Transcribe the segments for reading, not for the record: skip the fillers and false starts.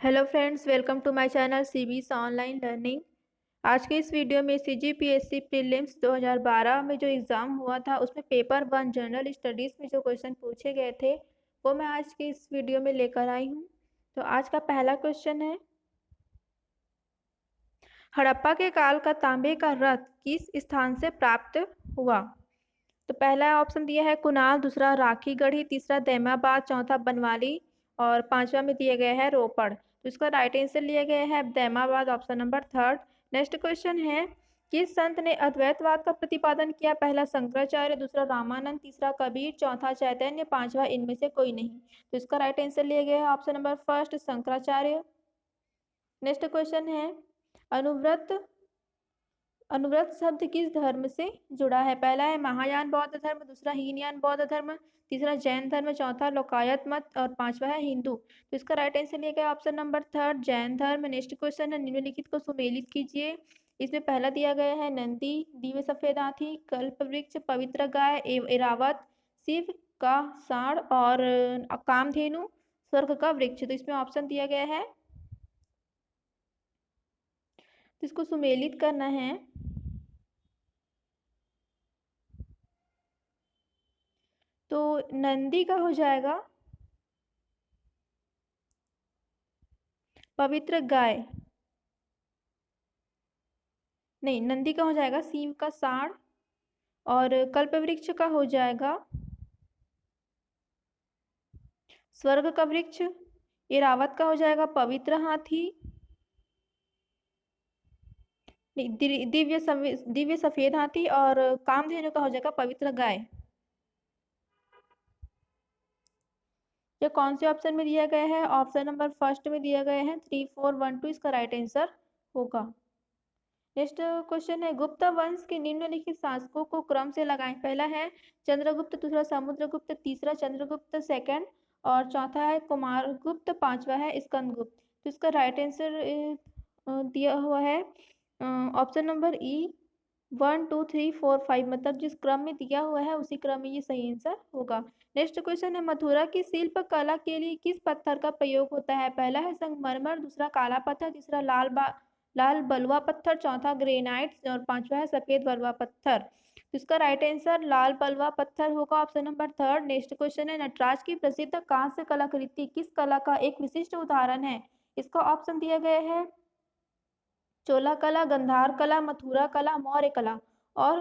Hello friends, welcome to my channel CBS online learning. आज के इस वीडियो में सीजीपीएससी प्रीलिम्स 2012 में जो एग्ज़ाम हुआ था उसमें पेपर 1 जनरल स्टडीज़ में जो क्वेश्चन पूछे गए थे वो मैं आज के इस वीडियो में लेकर आई हूँ। तो आज का पहला क्वेश्चन है, हड़प्पा के काल का तांबे का रथ किस स्थान से प्राप्त हुआ? तो पहला ऑप्शन दिया है कुणाल, दूसरा राखीगढ़ी, तीसरा दैमाबाद, चौथा बनवाली और पांचवा में दिया गया है रोपड़। तो इसका राइट आंसर लिया गया है Daimabad, option number third. Next question है, किस संत ने अद्वैतवाद का प्रतिपादन किया? पहला शंकराचार्य, दूसरा रामानंद, तीसरा कबीर, चौथा चैतन्य, पांचवा इनमें से कोई नहीं। तो इसका राइट आंसर लिया गया है option number first, Shankaracharya. Next question है, अनुव्रत अनुव्रत शब्द किस धर्म से जुड़ा है? पहला है महायान बौद्ध धर्म, दूसरा हीनयान बौद्ध धर्म, तीसरा जैन धर्म, चौथा लोकायत मत और पांचवा है हिंदू। तो इसका राइट आंसर लिया गया ऑप्शन नंबर थर्ड, जैन धर्म। नेक्स्ट क्वेश्चन है, निम्नलिखित को सुमेलित कीजिए। इसमें पहला दिया गया है नंदी, दिव्य सफेद हाथी, कल्प वृक्ष, पवित्र गाय, एरावत, शिव का साड़ और कामधेनु, स्वर्ग का वृक्ष। तो इसमें ऑप्शन दिया गया है, तो इसको सुमेलित करना है। तो नंदी का हो जाएगा पवित्र गाय, नहीं, नंदी का हो जाएगा शिव का साड़ और कल्प वृक्ष का हो जाएगा स्वर्ग का वृक्ष, इरावत का हो जाएगा पवित्र हाथी, नहीं, दिव्य सफेद हाथी और कामधेनु का हो जाएगा पवित्र गाय। ये कौन से ऑप्शन में दिया गया है? ऑप्शन नंबर फर्स्ट में दिया गया है 3 4 1 2, इसका राइट आंसर होगा। नेक्स्ट क्वेश्चन है, गुप्त वंश के निम्नलिखित शासकों को क्रम से लगाएं। पहला है चंद्रगुप्त, दूसरा समुद्रगुप्त, तीसरा चंद्रगुप्त सेकंड और चौथा है कुमारगुप्त, पांचवा है स्कंदगुप्त। तो इसका राइट आंसर दिया हुआ है ऑप्शन नंबर ई 1 2 3 4 5, मतलब जिस क्रम में दिया हुआ है उसी क्रम में ये सही आंसर होगा। नेक्स्ट क्वेश्चन है, मथुरा की शिल्प कला के लिए किस पत्थर का प्रयोग होता है? पहला है संगमरमर, दूसरा काला पत्थर, तीसरा लाल बलुआ पत्थर, चौथा ग्रेनाइट और पांचवा है सफेद बलुआ पत्थर। तो इसका राइट आंसर लाल बलुआ पत्थर होगा, option number third. Next question है, नटराज की प्रसिद्ध कांस्य कलाकृति किस कला का एक विशिष्ट उदाहरण है? इसका ऑप्शन दिया गया है चोला कला, गंधार कला, मथुरा कला, मौर्य कला और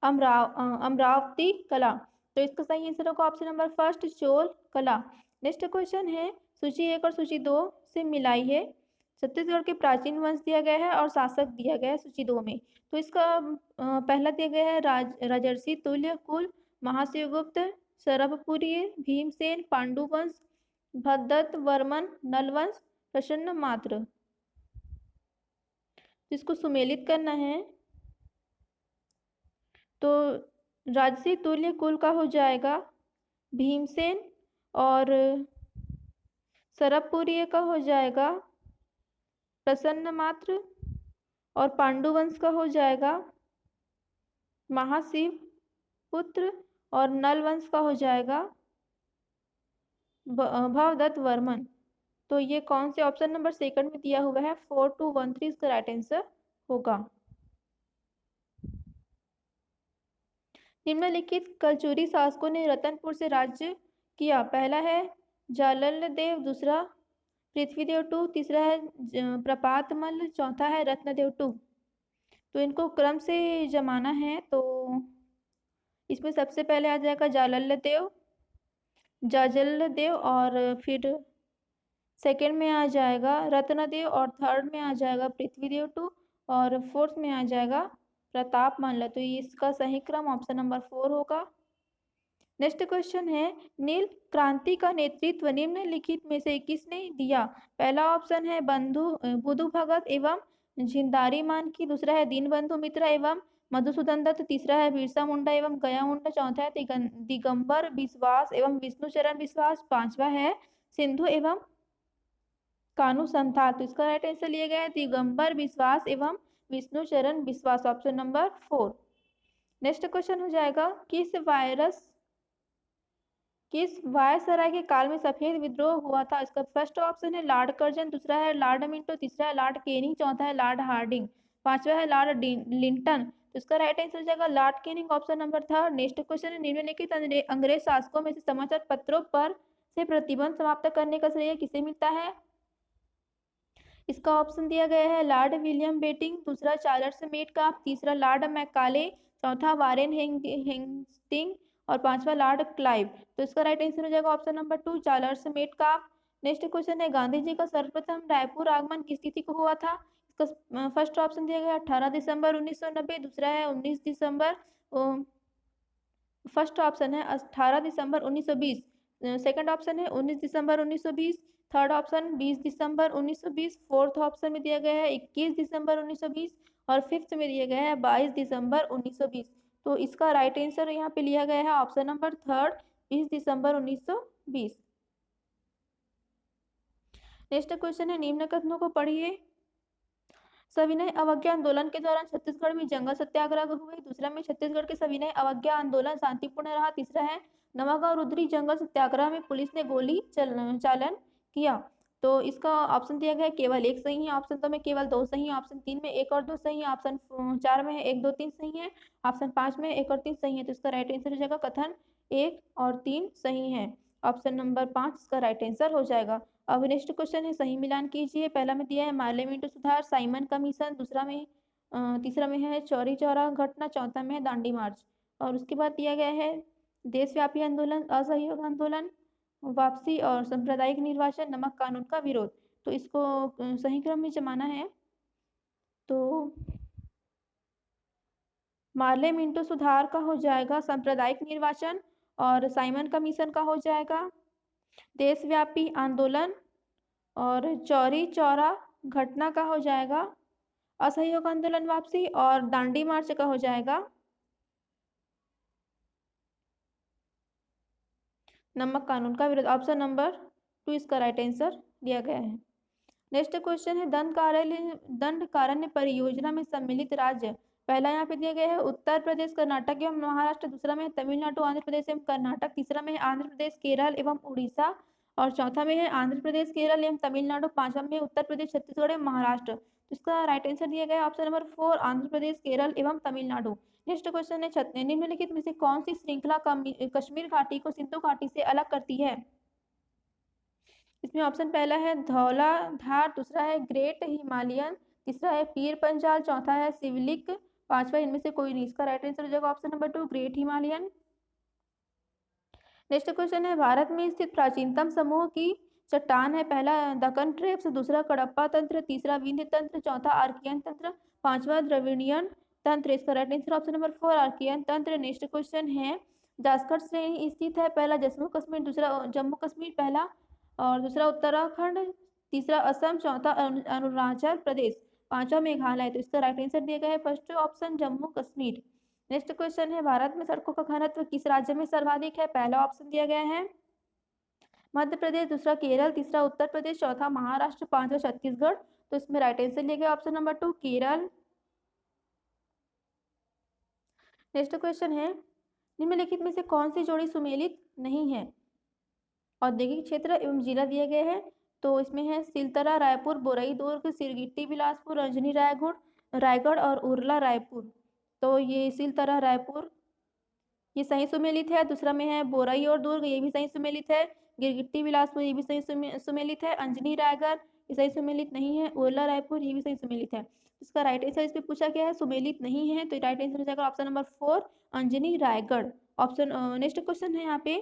अमरावती कला। तो इसका सही आंसर होगा ऑप्शन नंबर फर्स्ट, चोल कला। नेक्स्ट क्वेश्चन है, सूची 1 और सूची 2 से मिलाई है। छत्तीसगढ़ के प्राचीन वंश दिया गया है और शासक दिया गया है सूची 2 में। तो इसका पहला दिया गया है राजर्षि तुल्य कुल, महाशिवगुप्त, सरभपुरी, भीमसेन, पांडुवंश, भद्दत्त वर्मन, नलवंश, प्रसन्न मात्र। इसको सुमेलित करना है। तो राजसी तुल्य कुल का हो जाएगा भीमसेन और सरभपुरी का हो जाएगा प्रसन्न मात्र और पांडुवंश का हो जाएगा महाशिव पुत्र और नलवंश का हो जाएगा भवदत्त वर्मन। तो ये कौन से ऑप्शन नंबर सेकंड में दिया हुआ है 4 2 1 3, इसका राइट आंसर होगा। निम्नलिखित कलचुरी शासकों ने रतनपुर से राज्य किया। पहला है जालल देव, दूसरा पृथ्वीदेव टू, तीसरा है प्रपातमल, चौथा है रत्नदेव टू। तो इनको क्रम से जमाना है। तो इसमें सबसे पहले आ जाएगा जाजल देव और फिर सेकंड में आ जाएगा रत्नदेव और थर्ड में आ जाएगा पृथ्वीदेव टू और फोर्थ में आ जाएगा प्रतापमल। तो इसका सही क्रम ऑप्शन नंबर 4 होगा। नेक्स्ट क्वेश्चन है, नील क्रांति का नेतृत्व निम्नलिखित में से किसने दिया? पहला ऑप्शन है बुधु भगत एवं झिंदारी मान की, दूसरा है दीनबंधु मित्र एवं मधुसूदन दत्त, तीसरा है बिरसा मुंडा एवं गया मुंडा, चौथा है दिगंबर विश्वास एवं विष्णुचरण विश्वास, पांचवा है सिंधु एवं कानू संथाल। तो इसका राइट आंसर लिया गया है दिगंबर विश्वास एवं विष्णुचरण विश्वास, ऑप्शन नंबर 4। नेक्स्ट क्वेश्चन हो जाएगा, किस वायसराय के काल में सफेद विद्रोह हुआ था? इसका फर्स्ट ऑप्शन है लॉर्ड कर्जन, दूसरा है लॉर्ड मिंटो, तीसरा है लॉर्ड केनिंग, चौथा है लॉर्ड हार्डिंग, पांचवा है लॉर्ड लिंटन। तो इसका राइट आंसर हो जाएगा Lord Canning, option number third. Next question है निम्नलिखित अंग्रेज शासकों में से समाचार पत्रों पर से प्रतिबंध समाप्त करने का श्रेय किसे मिलता है? इसका ऑप्शन दिया गया है लॉर्ड विलियम बेटिंग, दूसरा चार्ल्स मेटकाफ, तीसरा लॉर्ड मैकाले, चौथा वारेन हेस्टिंग और पांचवा लॉर्ड क्लाइव। तो इसका राइट आंसर हो जाएगा option number two, Charles Metcalfe. Next question है गांधी जी का सर्वप्रथम रायपुर आगमन किस तिथि को हुआ था? इसका फर्स्ट ऑप्शन दिया गया 18 दिसंबर 1990, दूसरा है 19 दिसंबर, फर्स्ट ऑप्शन है 18 दिसंबर 1920, सेकंड ऑप्शन है 19 दिसंबर 1920, थर्ड ऑप्शन 20 दिसंबर 1920, फोर्थ ऑप्शन में दिया गया है 21 दिसंबर 1920 और फिफ्थ में दिया गया है 22 दिसंबर 1920। तो इसका राइट आंसर यहाँ पे लिया गया है ऑप्शन नंबर थर्ड, 20 दिसंबर 1920। नेक्स्ट क्वेश्चन है निम्न कथनों को पढ़िए। सविनय अवज्ञा आंदोलन के दौरान छत्तीसगढ़ में जंगल सत्याग्रह हुए, दूसरा में छत्तीसगढ़ के सविनय अवज्ञा आंदोलन शांतिपूर्ण रहा, तीसरा है नवागांव रुद्री जंगल सत्याग्रह में पुलिस ने गोली चालन किया। तो इसका ऑप्शन दिया गया केवल एक सही है, ऑप्शन दो में केवल दो सही है, ऑप्शन तीन में एक और दो सही है, ऑप्शन चार में एक दो तीन सही है, ऑप्शन पांच में एक और तीन सही है। तो इसका राइट आंसर हो जाएगा कथन एक और तीन सही है, ऑप्शन नंबर पांच इसका राइट आंसर हो जाएगा। अब नेक्स्ट क्वेश्चन है सही मिलान कीजिए। पहला में दिया है पार्लियामेंट सुधार, साइमन कमीशन, दूसरा में तीसरा में है चौरी चौरा घटना, चौथा में है दांडी मार्च और उसके बाद दिया गया है देशव्यापी आंदोलन, असहयोग आंदोलन, वापसी और सांप्रदायिक निर्वाचन, नमक कानून का विरोध। तो इसको सही क्रम में जमाना है। तो मार्ले मिंटो सुधार का हो जाएगा सांप्रदायिक निर्वाचन और साइमन कमीशन का हो जाएगा देशव्यापी आंदोलन और चौरी चौरा घटना का हो जाएगा असहयोग आंदोलन वापसी और दांडी मार्च का हो जाएगा नमक कानून का विरोध। ऑप्शन नंबर टू इसका राइट आंसर दिया गया है। नेक्स्ट क्वेश्चन है दंडकारण्य परियोजना में सम्मिलित राज्य। पहला यहाँ पे दिया गया है उत्तर प्रदेश, कर्नाटक एवं महाराष्ट्र, दूसरा में तमिलनाडु, आंध्र प्रदेश एवं कर्नाटक, तीसरा में है आंध्र प्रदेश, केरल एवं उड़ीसा और चौथा में है आंध्र प्रदेश, केरल एवं तमिलनाडु, पांचवा में उत्तर प्रदेश, छत्तीसगढ़ एवं महाराष्ट्र। तो इसका राइट आंसर दिया गया है option number four, Andhra Pradesh, Kerala एवं तमिलनाडु। नेक्स्ट क्वेश्चन है निम्नलिखित में से कौन सी श्रृंखला कश्मीर घाटी को सिंधु घाटी से अलग करती है? इसमें ऑप्शन पहला है धौलाधार, दूसरा है ग्रेट हिमालयन, तीसरा है पीर पंजाल, चौथा है सिविलिक, पांचवा इनमें से कोई नहीं। इसका राइट आंसर हो जाएगा option number two, great Himalayan. Next question है भारत में स्थित प्राचीनतम समूह की चट्टान है। पहला दक्कन ट्रेप्स, दूसरा कडप्पा तंत्र, तीसरा विंध्य तंत्र, चौथा आर्कियन तंत्र, पांचवा द्रविड़ियन तंत्र। इसका right answer option number four, Archean तंत्र। नेक्स्ट क्वेश्चन है जासकर श्रेणी स्थित है। पहला जम्मू कश्मीर, दूसरा जम्मू कश्मीर पहला और दूसरा उत्तराखंड, तीसरा असम, चौथा अरुणाचल प्रदेश, पांचवा मेघालय। तो इसका राइट आंसर दिया गया है first option Jammu Kashmir. Next question है भारत में सड़कों का घनत्व किस राज्य में सर्वाधिक है? पहला ऑप्शन दिया गया है मध्य प्रदेश, दूसरा केरल, तीसरा उत्तर प्रदेश, चौथा महाराष्ट्र, पांचवा छत्तीसगढ़। तो इसमें राइट आंसर लिया गया option number two, Kerala. Next question है निम्नलिखित में से कौन सी जोड़ी सुमेलित नहीं है? औद्योगिक क्षेत्र एवं जिला दिया गया है। तो इसमें है सिलतरा रायपुर, बोरई दुर्ग, सिरगिट्टी बिलासपुर, रंजनी रायगढ़ और उरला रायपुर। तो ये सिलतरा रायपुर ये सही सुमेलित है। दूसरा में है बोरई और दुर्ग, ये भी सही सुमेलित है। गिरगिट्टी बिलासपुर ये भी सही सुमेलित है। अंजनी रायगढ़ ये सही सुमेलित नहीं है। उरला रायपुर ये भी सही सुमेलित है। इसका राइट आंसर इस पे पूछा गया है सुमेलित नहीं है, तो राइट आंसर हो जाएगा option number four, Anjani Raigarh. Option next question है यहाँ पे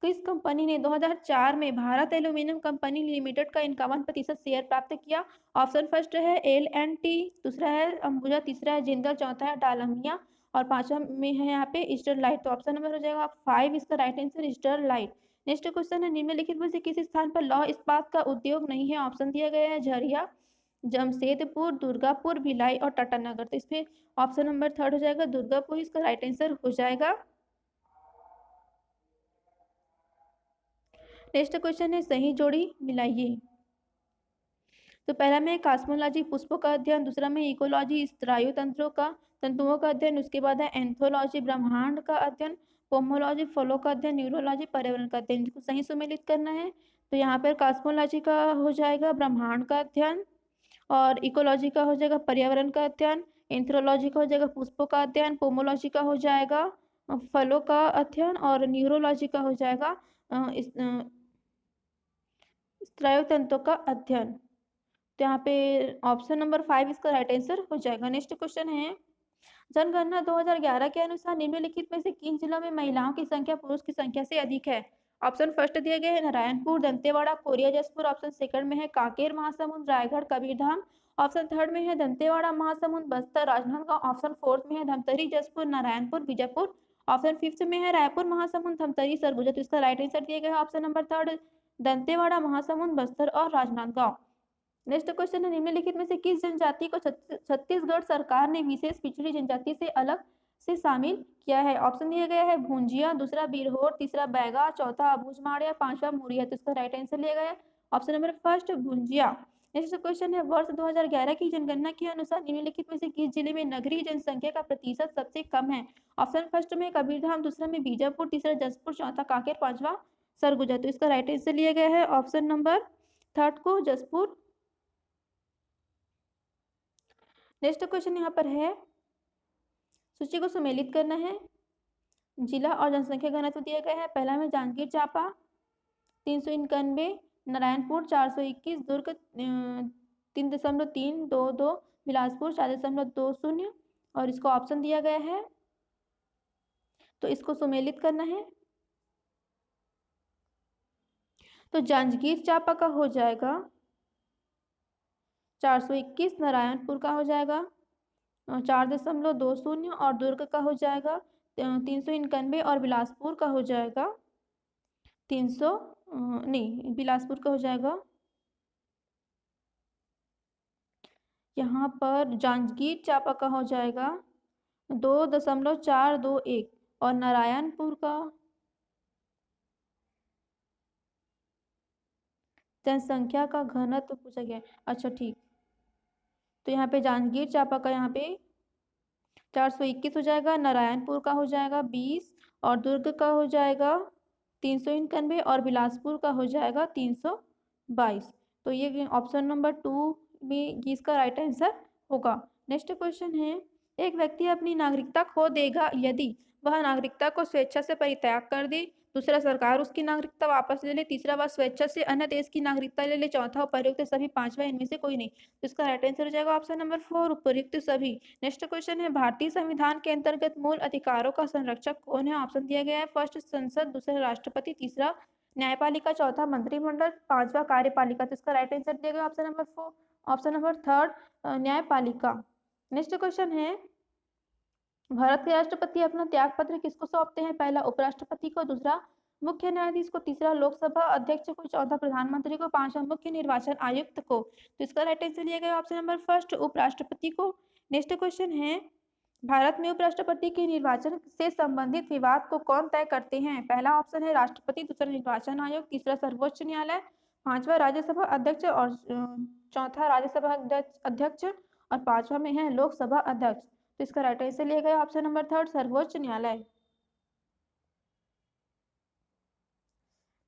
किस कंपनी ने 2004 में भारत एल्यूमिनियम कंपनी लिमिटेड का 51% शेयर प्राप्त किया? ऑप्शन फर्स्ट है L&T, दूसरा है अंबुजा, तीसरा है जिंदल, चौथा है डालमिया और पांचवा में है यहाँ पे स्टरलाइट। तो ऑप्शन नंबर हो जाएगा फाइव, इसका right answer Sterlite. Next question है निम्नलिखित में से किस स्थान पर लौह इस्पात का उद्योग नहीं है? ऑप्शन दिया गया है झरिया, जमशेदपुर, दुर्गापुर, भिलाई और टाटानगर। तो इसमें ऑप्शन नंबर थर्ड हो जाएगा दुर्गापुर, इसका राइट आंसर हो जाएगा। नेक्स्ट क्वेश्चन है सही जोड़ी मिलाइए। तो पहला में कॉस्मोलॉजी पुष्पों का अध्ययन, दूसरा में इकोलॉजी स्नायु तंत्रों का तंतुओं का अध्ययन, उसके बाद है एंथोलॉजी ब्रह्मांड का अध्ययन, पोमोलॉजी फलों का अध्ययन, न्यूरोलॉजी पर्यावरण का अध्ययन। इसको सही सुमेलित करना है। तो यहाँ पर कॉस्मोलॉजी का हो जाएगा ब्रह्मांड का अध्ययन, और इकोलॉजी का हो जाएगा पर्यावरण का अध्ययन, एंथ्रोलॉजी का हो जाएगा पुष्पों का अध्ययन, पोमोलॉजी का हो जाएगा फलों का अध्ययन, और न्यूरोलॉजी का हो जाएगा स्नायु तंत्रों का अध्ययन। तो यहाँ पे ऑप्शन नंबर 5 इसका राइट आंसर हो जाएगा। नेक्स्ट क्वेश्चन है, जनगणना 2011 के अनुसार निम्नलिखित में से किन जिलों में महिलाओं की संख्या पुरुष की संख्या से अधिक है? ऑप्शन फर्स्ट दिए गए हैं नारायणपुर, दंतेवाड़ा, कोरिया, जसपुर। ऑप्शन सेकंड में है कांकेर, महासमुंद, रायगढ़, कबीरधाम। ऑप्शन थर्ड में है दंतेवाड़ा, महासमुंद, बस्तर, राजनांदगांव। ऑप्शन फोर्थ में है धमतरी, जसपुर, नारायणपुर, बीजापुर। ऑप्शन फिफ्थ में है रायपुर, महासमुंद, धमतरी, सरगुजा। तो इसका राइट आंसर दिया गया है option number third, Dantewada, Mahasamund, Bastar और राजनांदगांव। नेक्स्ट क्वेश्चन है, निम्नलिखित में से किस जनजाति को छत्तीसगढ़ सरकार ने विशेष पिछड़ी जनजाति से अलग से शामिल किया है? ऑप्शन दिया गया है भूंजिया, दूसरा बिरहोर, तीसरा बैगा, चौथा अबूझमाड़, पांचवा मुरिया। तो इसका राइट आंसर लिया गया है option number first Bhunjia. Next question है, वर्ष 2011 की जनगणना के अनुसार निम्नलिखित में से किस जिले में नगरीय जनसंख्या का प्रतिशत सबसे कम है? ऑप्शन फर्स्ट में कबीरधाम, दूसरा में बीजापुर, तीसरा जसपुर, चौथा कांकेर, पांचवा सरगुजा। तो इसका राइट आंसर लिया गया है ऑप्शन नंबर थर्ड को जसपुर। नेक्स्ट क्वेश्चन यहाँ पर है, सूची को सुमेलित करना है। जिला और जनसंख्या घनत्व दिया गया है। पहला में जांजगीर चांपा 391, नारायणपुर 421, दुर्ग 3.322, बिलासपुर 4.20 और इसको ऑप्शन दिया गया है, तो इसको सुमेलित करना है। तो जांजगीर चांपा का हो जाएगा 421, नारायणपुर का हो जाएगा 4.20 और दुर्ग का हो जाएगा 391 और बिलासपुर का हो जाएगा 300 नहीं, बिलासपुर का हो जाएगा यहाँ पर जांजगीर चांपा का हो जाएगा 2.421 और नारायणपुर का जनसंख्या का घनत्व पूछा गया। अच्छा ठीक, तो यहाँ पे जांजगीर चांपा का यहाँ पे 421 हो जाएगा, नारायणपुर का हो जाएगा 20 और दुर्ग का हो जाएगा 391 और बिलासपुर का हो जाएगा 322। तो ये ऑप्शन नंबर 2 में इसका राइट आंसर होगा। नेक्स्ट क्वेश्चन है, एक व्यक्ति अपनी नागरिकता खो देगा यदि वह नागरिकता को स्वेच्छा से परित्याग कर दे, दूसरा सरकार उसकी नागरिकता वापस ले ले, तीसरा वह स्वेच्छा से अन्य देश की नागरिकता ले ले, चौथा उपर्युक्त सभी, पांचवा इनमें से कोई नहीं। तो इसका राइट आंसर हो जाएगा ऑप्शन नंबर 4 उपर्युक्त सभी। नेक्स्ट क्वेश्चन है, भारतीय संविधान के अंतर्गत मूल अधिकारों का संरक्षक कौन है? ऑप्शन दिया गया है फर्स्ट संसद, दूसरा राष्ट्रपति, तीसरा न्यायपालिका, चौथा मंत्रिमंडल, पांचवा कार्यपालिका। तो इसका राइट आंसर दिया गया option number 4, option number third न्यायपालिका। नेक्स्ट क्वेश्चन है, भारत के राष्ट्रपति अपना त्याग पत्र किसको सौंपते हैं? पहला उपराष्ट्रपति को, दूसरा मुख्य न्यायाधीश को, तीसरा लोकसभा अध्यक्ष को, चौथा प्रधानमंत्री को, पांचवा मुख्य निर्वाचन आयुक्त को। तो इसका राइट आंसर लिया गया ऑप्शन नंबर फर्स्ट उपराष्ट्रपति को। नेक्स्ट क्वेश्चन है, भारत में उपराष्ट्रपति के निर्वाचन से संबंधित विवाद को कौन तय करते हैं? पहला ऑप्शन है राष्ट्रपति, दूसरा निर्वाचन आयोग, तीसरा सर्वोच्च न्यायालय, पांचवा राज्यसभा अध्यक्ष और चौथा राज्यसभा अध्यक्ष और पांचवा में है लोकसभा अध्यक्ष। तो इसका राइट आंसर लिया गया ऑप्शन नंबर थर्ड सर्वोच्च न्यायालय।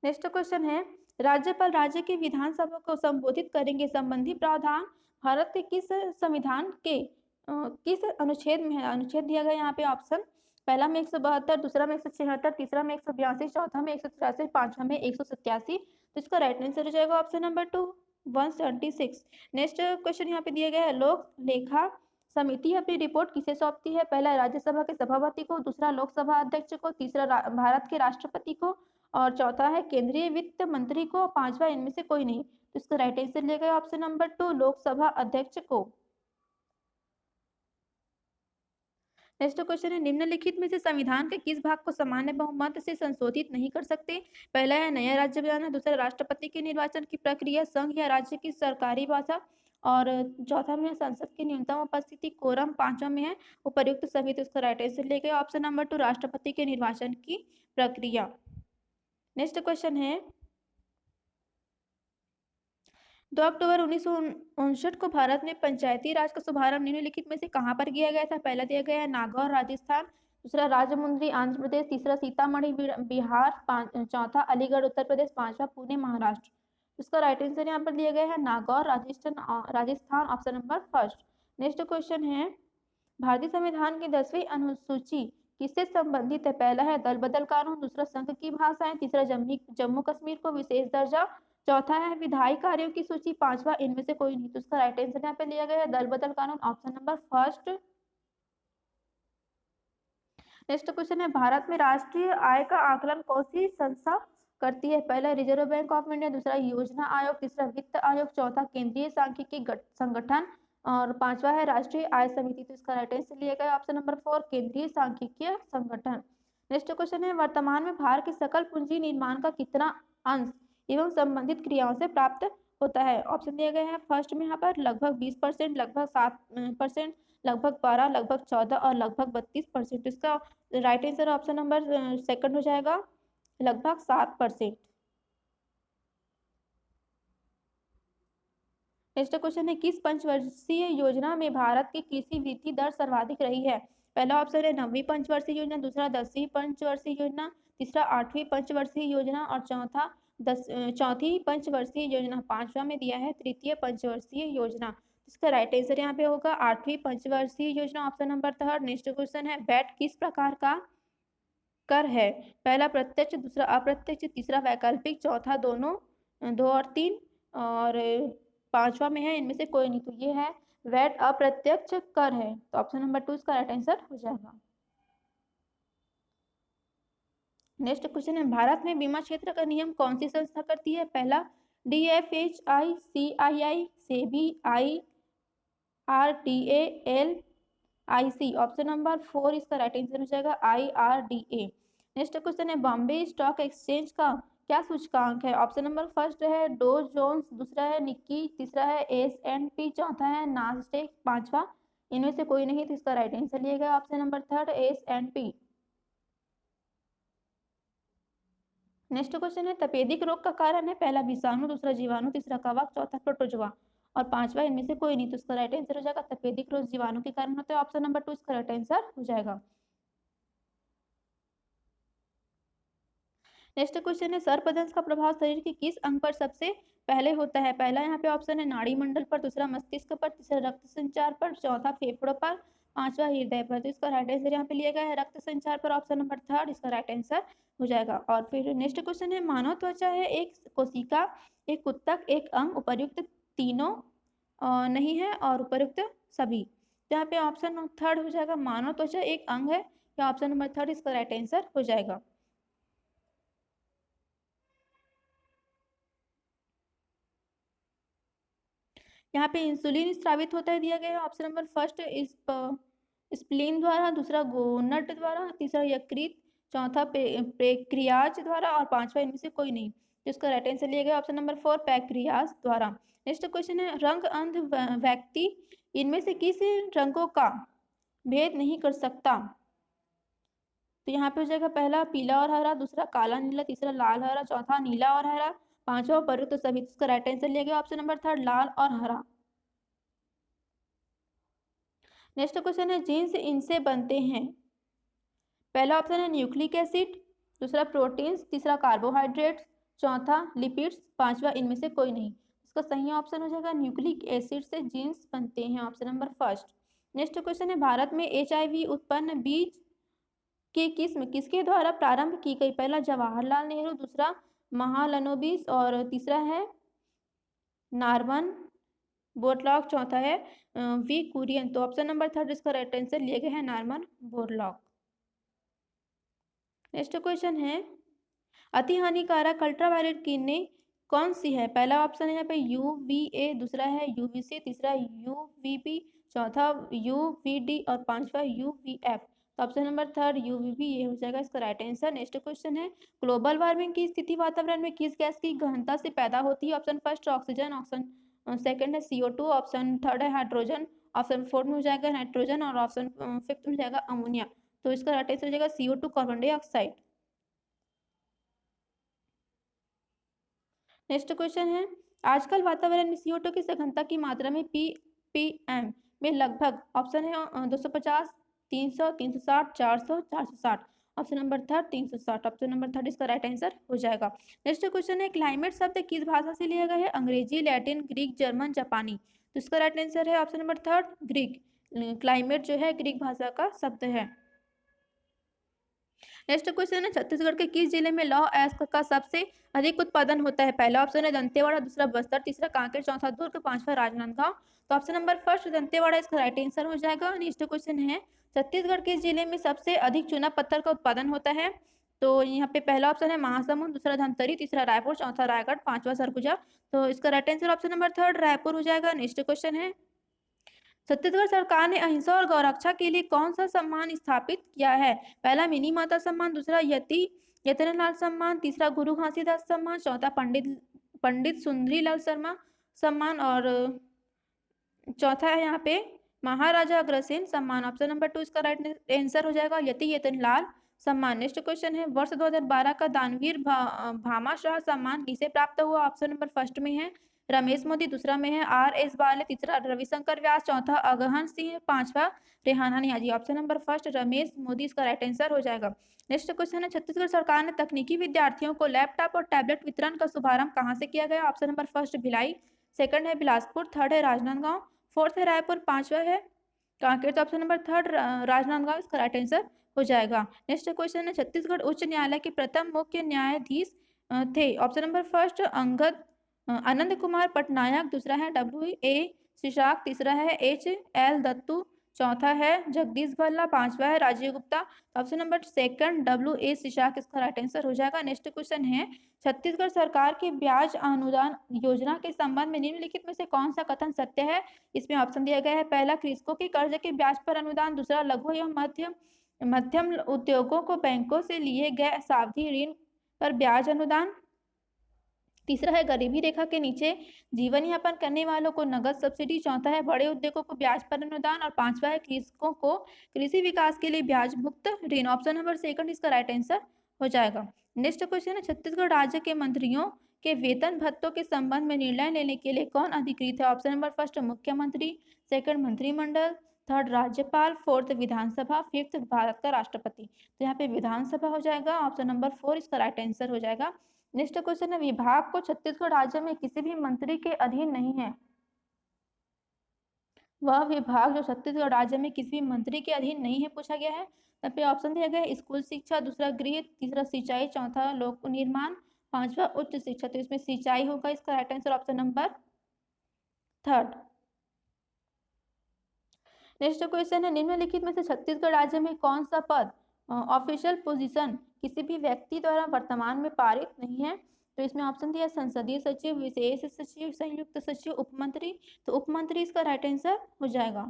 नेक्स्ट क्वेश्चन है, राज्यपाल राज्य की विधानसभा को संबोधित करेंगे संबंधी प्रावधान भारत के किस संविधान के किस अनुच्छेद में है? अनुच्छेद दिया गया यहाँ पे ऑप्शन, पहला में 172, दूसरा में 176, तीसरा में 182, चौथा में 183, पांचवा में 187। तो इसका राइट आंसर हो जाएगा ऑप्शन नंबर 2 176। नेक्स्ट क्वेश्चन यहाँ पे दिया गया है, लोक लेखा समिति अपनी रिपोर्ट किसे सौंपती है? पहला राज्यसभा के सभापति को, दूसरा लोकसभा अध्यक्ष को, तीसरा भारत के राष्ट्रपति को और चौथा है केंद्रीय वित्त मंत्री को, पांचवा इनमें से कोई नहीं। तो इसका राइट आंसर लिया गया ऑप्शन नंबर 2 लोकसभा अध्यक्ष को। नेक्स्ट क्वेश्चन है, निम्नलिखित में से संविधान के किस भाग को सामान्य बहुमत से संशोधित नहीं कर सकते? पहला है नया राज्य बनाना, दूसरा राष्ट्रपति के निर्वाचन की प्रक्रिया, संघ या राज्य की सरकारी भाषा और चौथा में है संसद की न्यूनतम उपस्थिति कोरम, पांचवा में है उपर्युक्त सभी। तो इसका राइट आंसर लिया गया ऑप्शन नंबर 2 राष्ट्रपति के निर्वाचन की प्रक्रिया। नेक्स्ट क्वेश्चन है, 2 अक्टूबर 1959 को भारत में पंचायती राज का शुभारंभ निम्नलिखित में से कहां पर किया गया था? पहला दिया गया है नागौर राजस्थान, दूसरा राजमुंद्री आंध्र प्रदेश, तीसरा सीतामढ़ी बिहार, चौथा अलीगढ़ उत्तर प्रदेश, पांचवा पुणे महाराष्ट्र। इसका राइट आंसर यहाँ पर दिया गया है Nagaur Rajasthan option number first. Next question है भारतीय संविधान की 10वीं अनुसूची किससे संबंधित है? पहला है दल बदल कानून, दूसरा संघ की भाषाएं, तीसरा जम्मू कश्मीर को विशेष दर्जा, चौथा है विधायी कार्यों की सूची, पांचवा इनमें से कोई नहीं। तो इसका राइट आंसर यहाँ पे लिया गया है दल बदल कानून option number first. Next question है भारत में राष्ट्रीय आय का आकलन कौन सी संस्था करती है? पहला रिजर्व बैंक ऑफ इंडिया, दूसरा योजना आयोग, तीसरा वित्त आयोग, चौथा केंद्रीय सांख्यिकी संगठन और पांचवा है राष्ट्रीय आय समिति। तो इसका राइट आंसर लिया गया ऑप्शन नंबर 4 केंद्रीय सांख्यिकीय संगठन। नेक्स्ट क्वेश्चन है वर्तमान में भारत की सकल पूंजी निर्माण का कितना अंश एवं संबंधित क्रियाओं से प्राप्त होता है? ऑप्शन दिया गया है फर्स्ट में यहाँ पर लगभग 20%, लगभग 7%, लगभग 12, लगभग 14 और लगभग 32%। इसका right answer option number second हो जाएगा लगभग 7%। नेक्स्ट क्वेश्चन है किस पंचवर्षीय योजना में भारत की कृषि वृद्धि दर सर्वाधिक रही है? पहला ऑप्शन है 9वीं पंचवर्षीय योजना, दूसरा 10वीं पंचवर्षीय योजना, तीसरा 8वीं पंचवर्षीय योजना और चौथा चौथी पंचवर्षीय योजना। पांचवा में दिया है तृतीय पंचवर्षीय योजना। इसका राइट आंसर यहाँ पे होगा 8वीं पंचवर्षीय योजना option number third. Next question है वैट किस प्रकार का कर है? पहला प्रत्यक्ष, दूसरा अप्रत्यक्ष, तीसरा वैकल्पिक, चौथा दोनों, 2 और 3 और पांचवा में है इनमें से कोई नहीं। तो ये है वैट अप्रत्यक्ष कर है। तो ऑप्शन नंबर 2 इसका राइट आंसर हो जाएगा। नेक्स्ट क्वेश्चन है भारत में बीमा क्षेत्र का नियम कौन सी संस्था करती है? पहला DFHI, CII, SEBI, IRDA, LIC। Option number 4 इसका राइट आंसर हो जाएगा IRDA। नेक्स्ट क्वेश्चन है बॉम्बे स्टॉक एक्सचेंज का क्या सूचकांक है? ऑप्शन नंबर फर्स्ट है डो जोन्स, दूसरा है निक्की, तीसरा है S&P, चौथा है नास्डेक, पांचवा इनमें से कोई नहीं। तो इसका राइट आंसर लिया गया option number third S&P। Next question है तपेदिक रोग का कारण है? पहला विषाणु, दूसरा जीवाणु, तीसरा कवक, चौथा प्रोटोजोआ और पांचवा इनमें से कोई नहीं। तो इसका राइट आंसर हो जाएगा तपेदिक रोग जीवाणु के कारण होता है। ऑप्शन नंबर 2 इसका राइट आंसर हो जाएगा। नेक्स्ट क्वेश्चन है सर्पदंश का प्रभाव शरीर के किस अंग पर सबसे पहले होता है? पहला यहाँ पे ऑप्शन है नाड़ी मंडल पर, दूसरा मस्तिष्क पर, तीसरा रक्त संचार पर, चौथा फेफड़ों पर, पांचवा हृदय पर। तो इसका राइट आंसर यहाँ पे लिया गया है रक्त संचार पर ऑप्शन नंबर थर्ड इसका राइट आंसर हो जाएगा। और फिर नेक्स्ट क्वेश्चन है मानव त्वचा है एक कोशिका, एक उत्तक, एक अंग, उपर्युक्त तीनों नहीं है और उपर्युक्त सभी। तो यहाँ पे ऑप्शन थर्ड हो जाएगा मानव त्वचा एक अंग है या ऑप्शन नंबर थर्ड इसका राइट आंसर हो जाएगा। यहाँ पे इंसुलिन स्रावित होता है दिया गया है ऑप्शन नंबर फर्स्ट स्प्लीन द्वारा, दूसरा गोनट द्वारा, तीसरा यकृत, चौथा पैक्रियाज द्वारा और पांचवा इनमें से कोई नहीं। तो इसका राइट आंसर लिया गया ऑप्शन नंबर 4 पैक्रियाज द्वारा। नेक्स्ट क्वेश्चन है रंग अंध व्यक्ति इनमें से किस रंगों का भेद नहीं कर सकता? तो यहाँ पे हो जाएगा पहला पीला और हरा, दूसरा काला नीला, तीसरा लाल हरा, चौथा नीला और हरा, पांचवा पर तो सभी। इसका राइट आंसर लिया गया ऑप्शन नंबर थर्ड लाल और हरा। नेक्स्ट क्वेश्चन है जीन्स इनसे बनते हैं? पहला ऑप्शन है न्यूक्लिक एसिड, दूसरा प्रोटीन्स, तीसरा कार्बोहाइड्रेट्स, चौथा लिपिड्स, पांचवा इनमें से कोई नहीं। इसका सही ऑप्शन हो जाएगा न्यूक्लिक एसिड से जीन्स बनते हैं option number first. Next question है भारत में HIV उत्पन्न बीज की किस्म किसके द्वारा प्रारंभ की गई? पहला जवाहरलाल नेहरू, दूसरा महालनोबिस और तीसरा है नार्मन बोरलॉग, चौथा है वी कुरियन। तो ऑप्शन नंबर थर्ड इसका राइट आंसर लिए गए हैं नार्मन बोरलॉग। नेक्स्ट क्वेश्चन है अति हानिकारक अल्ट्रावायलेट किरणें कौन सी है? पहला ऑप्शन है यहाँ पे UVA, दूसरा है UVC, तीसरा UVB, चौथा UVD और पांचवा UVF। तो ऑप्शन नंबर थर्ड UVB ये हो जाएगा इसका राइट आंसर। नेक्स्ट क्वेश्चन है ग्लोबल वार्मिंग की स्थिति वातावरण में किस गैस की गहनता से पैदा होती है? Option first oxygen, option second है CO2, ऑप्शन थर्ड है हाइड्रोजन, ऑप्शन फोर्थ में हो जाएगा नाइट्रोजन और ऑप्शन फिफ्थ में हो जाएगा अमोनिया। तो इसका राइट आंसर हो जाएगा CO2 carbon dioxide. Next question है आजकल वातावरण में CO2 की सघनता की मात्रा में ppm में लगभग ऑप्शन है 250 300, 360, 400, 460। Option number third 360। Option number third इसका राइट आंसर हो जाएगा। नेक्स्ट क्वेश्चन है क्लाइमेट शब्द किस भाषा से लिया गया है? अंग्रेजी, लैटिन, ग्रीक, जर्मन, जापानी। तो इसका राइट आंसर है option number third Greek. Climate जो है ग्रीक भाषा का शब्द है। नेक्स्ट क्वेश्चन है छत्तीसगढ़ के किस जिले में लौह अयस्क का सबसे अधिक उत्पादन होता है? पहला ऑप्शन है दंतेवाड़ा, दूसरा बस्तर, तीसरा कांकेर, चौथा दुर्ग, पांचवा राजनांदगांव। तो ऑप्शन नंबर फर्स्ट दंतेवाड़ा इसका राइट आंसर हो जाएगा। नेक्स्ट क्वेश्चन है छत्तीसगढ़ के जिले में सबसे अधिक चूना पत्थर का उत्पादन होता है? तो यहाँ पे पहला ऑप्शन है महासमुंद, दूसरा धमतरी, तीसरा रायपुर, चौथा रायगढ़, पांचवा सरगुजा। तो इसका right answer option number third Raipur हो जाएगा। नेक्स्ट क्वेश्चन है छत्तीसगढ़ सरकार ने अहिंसा और गौरक्षा के लिए कौन सा सम्मान स्थापित किया है? पहला मिनी माता सम्मान, दूसरा यतिनलाल सम्मान, तीसरा गुरु घासीदास सम्मान, चौथा पंडित सुंदरीलाल शर्मा सम्मान और चौथा है यहाँ पे महाराजा अग्रसेन सम्मान। ऑप्शन नंबर टू इसका राइट आंसर हो जाएगा यतिनलाल सम्मान। नेक्स्ट क्वेश्चन है वर्ष 2012 का दानवीर भामाशाह सम्मान किसे प्राप्त हुआ? ऑप्शन नंबर फर्स्ट में है रमेश मोदी, दूसरा में है RS बाले, तीसरा रविशंकर व्यास, चौथा अगहन सिंह, पांचवा Rehana Niyazi. Option number first Ramesh Modi इसका राइट आंसर हो जाएगा। नेक्स्ट क्वेश्चन है छत्तीसगढ़ सरकार ने तकनीकी विद्यार्थियों को लैपटॉप और टैबलेट वितरण का शुभारंभ कहाँ से किया गया? Option number first Bhilai, second है बिलासपुर, थर्ड है राजनांदगांव, फोर्थ है रायपुर, पांचवा है कांकेर। तो ऑप्शन नंबर थर्ड राजनांदगांव इसका राइट आंसर हो जाएगा। नेक्स्ट क्वेश्चन है छत्तीसगढ़ उच्च न्यायालय के प्रथम मुख्य न्यायाधीश थे? Option number first Anand Kumar Patnaik, दूसरा है WA शिशाक, तीसरा है HL दत्तू, चौथा है जगदीश भल्ला, पांचवा है Rajeev Gupta. Option number second WA शिशाक इसका राइट आंसर हो जाएगा। नेक्स्ट क्वेश्चन है छत्तीसगढ़ सरकार की ब्याज अनुदान योजना के संबंध में निम्नलिखित में से कौन सा कथन सत्य है? इसमें ऑप्शन दिया गया है पहला कृषकों के कर्ज के ब्याज पर अनुदान, दूसरा लघु एवं मध्यम उद्योगों को बैंकों से लिए गए सावधि ऋण पर ब्याज अनुदान, तीसरा है गरीबी रेखा के नीचे जीवन यापन करने वालों को नगद सब्सिडी, चौथा है बड़े उद्योगों को ब्याज पर अनुदान और पांचवा है कृषकों को कृषि विकास के लिए ब्याज मुक्त ऋण। ऑप्शन नंबर सेकंड इसका राइट आंसर हो जाएगा। नेक्स्ट क्वेश्चन है छत्तीसगढ़ राज्य के मंत्रियों के वेतन भत्तों के संबंध में निर्णय लेने के लिए कौन अधिकृत है? ऑप्शन नंबर फर्स्ट मुख्यमंत्री, सेकंड मंत्रिमंडल, थर्ड राज्यपाल, फोर्थ विधानसभा, फिफ्थ भारत का राष्ट्रपति। तो यहाँ पे विधानसभा हो जाएगा। ऑप्शन नंबर फोर इसका राइट आंसर हो जाएगा। नेक्स्ट क्वेश्चन है विभाग को छत्तीसगढ़ राज्य में किसी भी मंत्री के अधीन नहीं है। वह विभाग जो छत्तीसगढ़ राज्य में किसी भी मंत्री के अधीन नहीं है पूछा गया है। तब पे ऑप्शन दिया गया है स्कूल शिक्षा, दूसरा गृह, तीसरा सिंचाई, चौथा लोक निर्माण, पांचवा उच्च शिक्षा। तो इसमें सिंचाई होगा इसका right answer option number third. Next question है निम्नलिखित में से छत्तीसगढ़ राज्य में कौन सा पद ऑफिशियल पोजीशन किसी भी व्यक्ति द्वारा वर्तमान में पारित नहीं है? तो इसमें ऑप्शन दिया संसदीय सचिव, विशेष सचिव, संयुक्त सचिव, उपमंत्री। तो उपमंत्री इसका राइट आंसर हो जाएगा।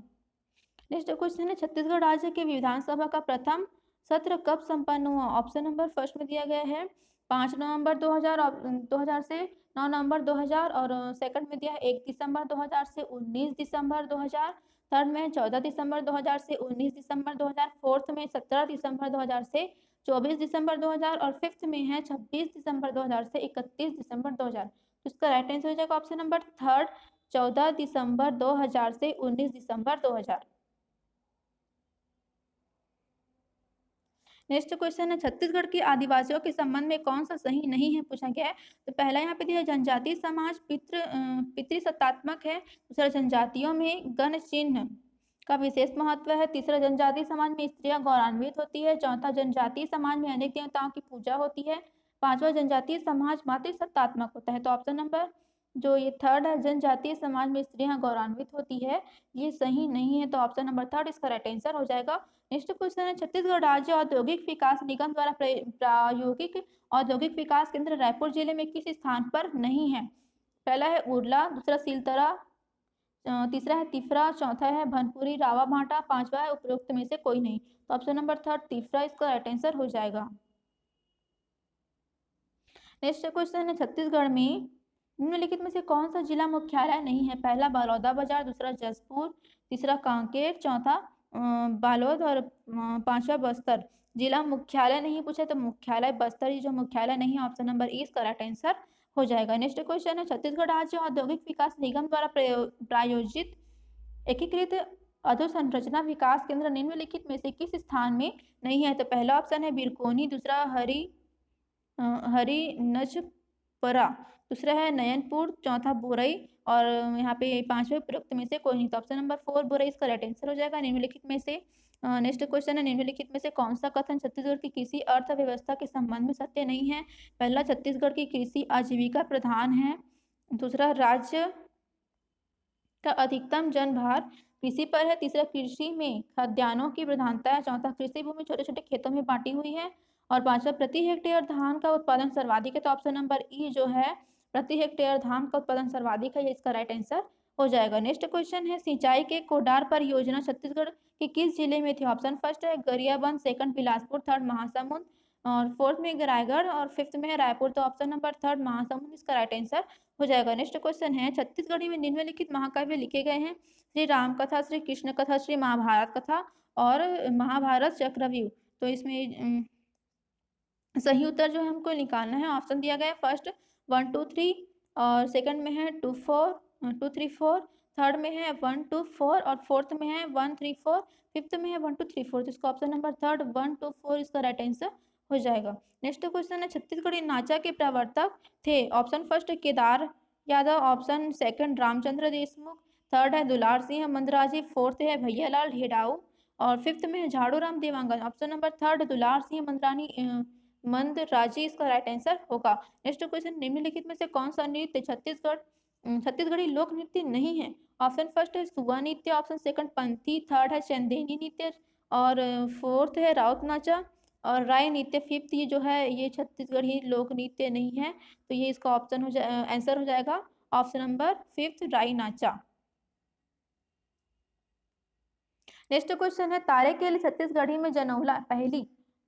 नेक्स्ट क्वेश्चन है छत्तीसगढ़ राज्य के विधानसभा का प्रथम सत्र कब संपन्न हुआ? ऑप्शन नंबर फर्स्ट में दिया गया है 5 नवंबर 2000 से 9 नवंबर 2000 और सेकंड में दिया है 1 दिसंबर 2000 से 19 दिसंबर 2000, थर्ड में 14 दिसंबर 2000 से 19 दिसंबर 2000, फोर्थ में 17 दिसंबर 2000 से 24 दिसंबर 2000 और फिफ्थ में है 26 दिसंबर 2000 से 31 दिसंबर 2000। तो इसका राइट आंसर हो जाएगा ऑप्शन नंबर थर्ड 14 दिसंबर 2000 से 19 दिसंबर 2000। नेक्स्ट क्वेश्चन है छत्तीसगढ़ के आदिवासियों के संबंध में कौन सा सही नहीं है पूछा गया है। तो पहला यहाँ पे दिया जनजातीय समाज पितृसत्तात्मक है, दूसरा जनजातियों में गण चिन्ह का विशेष महत्व है, तीसरा जनजातीय समाज में स्त्रियां गौरवान्वित होती है, चौथा जनजातीय समाज में अनेक देवताओं की पूजा होती है, पांचवा जनजातीय समाज मातृसत्तात्मक होता है। तो ऑप्शन नंबर जो ये थर्ड है जनजातीय समाज में स्त्रियां गौरवान्वित होती है ये सही नहीं है। तो ऑप्शन नंबर थर्ड इसका राइट आंसर हो जाएगा। नेक्स्ट क्वेश्चन है छत्तीसगढ़ राज्य औद्योगिक विकास निगम द्वारा प्रायोगिक औद्योगिक विकास केंद्र रायपुर जिले में किस स्थान पर नहीं है? पहला है उरला, दूसरा सिलतरा, तीसरा है तिफरा, चौथा है भनपुरी रावा भाटा, पांचवा है उपरोक्त में से कोई नहीं। तो ऑप्शन नंबर थर्ड तिफरा इसका राइट आंसर हो जाएगा। नेक्स्ट क्वेश्चन है छत्तीसगढ़ में निम्नलिखित में से कौन सा जिला मुख्यालय नहीं है? पहला बलौदाबाजार, दूसरा जसपुर, तीसरा कांकेर, चौथा बालोद और पांचवा बस्तर। जिला मुख्यालय नहीं पूछे तो मुख्यालय बस्तर ही जो मुख्यालय नहीं है ऑप्शन नंबर ई इसका राइट आंसर हो जाएगा। नेक्स्ट क्वेश्चन है छत्तीसगढ़ राज्य औद्योगिक विकास निगम द्वारा प्रायोजित एकीकृत अधोसंरचना विकास केंद्र निम्नलिखित में से किस स्थान में नहीं है? तो पहला ऑप्शन है बिरकोनी, दूसरा हरिनचपरा, दूसरा है नयनपुर, चौथा बोरई और यहाँ पे पांचवें उपरोक्त में से कोई नहीं। तो ऑप्शन नंबर 4 बोरई इसका राइट आंसर हो जाएगा। निम्नलिखित में से नेक्स्ट क्वेश्चन है, निम्नलिखित में से कौन सा कथन छत्तीसगढ़ की कृषि अर्थव्यवस्था के संबंध में सत्य नहीं है? पहला, छत्तीसगढ़ की कृषि आजीविका प्रधान है, दूसरा राज्य का अधिकतम जनभार कृषि पर है, तीसरा कृषि में खाद्यान्नों की प्रधानता है, चौथा कृषि भूमि छोटे छोटे खेतों में बांटी हुई है और पांचवा प्रति हेक्टेयर धान का उत्पादन सर्वाधिक है। तो ऑप्शन नंबर ई जो है प्रति हेक्टेयर धान का उत्पादन सर्वाधिक है, ये इसका राइट आंसर हो जाएगा। नेक्स्ट क्वेश्चन है, सिंचाई के कोडार परियोजना छत्तीसगढ़ के किस जिले में थी? ऑप्शन फर्स्ट है गरियाबंद, सेकंड बिलासपुर, थर्ड महासमुंद और फोर्थ में रायगढ़ और फिफ्थ में है रायपुर। तो ऑप्शन नंबर थर्ड महासमुंद इसका राइट आंसर हो जाएगा। नेक्स्ट क्वेश्चन है, छत्तीसगढ़ी में निम्नलिखित महाकाव्य लिखे गए हैं? श्री राम कथा, श्री कृष्ण कथा, श्री महाभारत कथा और महाभारत चक्रव्यूह। तो इसमें सही उत्तर जो है हमको निकालना है, ऑप्शन दिया गया है फर्स्ट 1 2 3 और सेकंड में है 2 3 4, थर्ड में है 1 2 4 और फोर्थ में है 1 3 4, फिफ्थ में है 1 2 3 4। तो इसका ऑप्शन नंबर थर्ड 1 2 4 इसका राइट आंसर हो जाएगा। नेक्स्ट क्वेश्चन है, छत्तीसगढ़ी नाचा के प्रवर्तक थे? Option first Kedar Yadav, option second Ramchandra Deshmukh, third है दुलार सिंह मंदराजी, फोर्थ है भैयालाल ढेडाऊ और फिफ्थ में है Jhaduram Dewangan. Option number third दुलार सिंह मंदराजी इसका राइट आंसर होगा। नेक्स्ट क्वेश्चन, निम्नलिखित में से कौन सा नृत्य छत्तीसगढ़ी लोक नृत्य नहीं है? ऑप्शन फर्स्ट है सुआ नृत्य, ऑप्शन सेकंड पंथी, थर्ड है चंदेनी नृत्य और फोर्थ है राउत नाचा और राय नृत्य फिफ्थ ये जो है ये छत्तीसगढ़ी लोक नृत्य नहीं है। तो ये इसका ऑप्शन आंसर हो जाएगा ऑप्शन नंबर फिफ्थ राई नाचा। नेक्स्ट क्वेश्चन है, तारे के लिए छत्तीसगढ़ी में जनौला पहली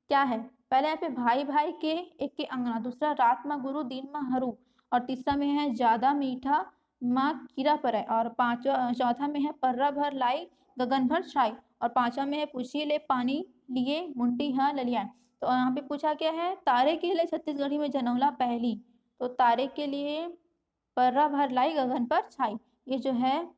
क्या है? पहले यहाँ पे भाई भाई के एक के अंगना, दूसरा रात माँ गुरु दिन माँ हरू और तीसरा में है ज्यादा मीठा माँ कीरा पर है और पांचवा चौथा में है पर्रा भर लाई गगन भर छाई और पांचवा में है पूछिए ले पानी लिए मुंडी हाँ ललिया। तो यहाँ पे पूछा क्या है, तारे के लिए छत्तीसगढ़ी में जनौला पहली। तो तारे के लिए पर्रा भर लाई गगन पर छाई, ये जो है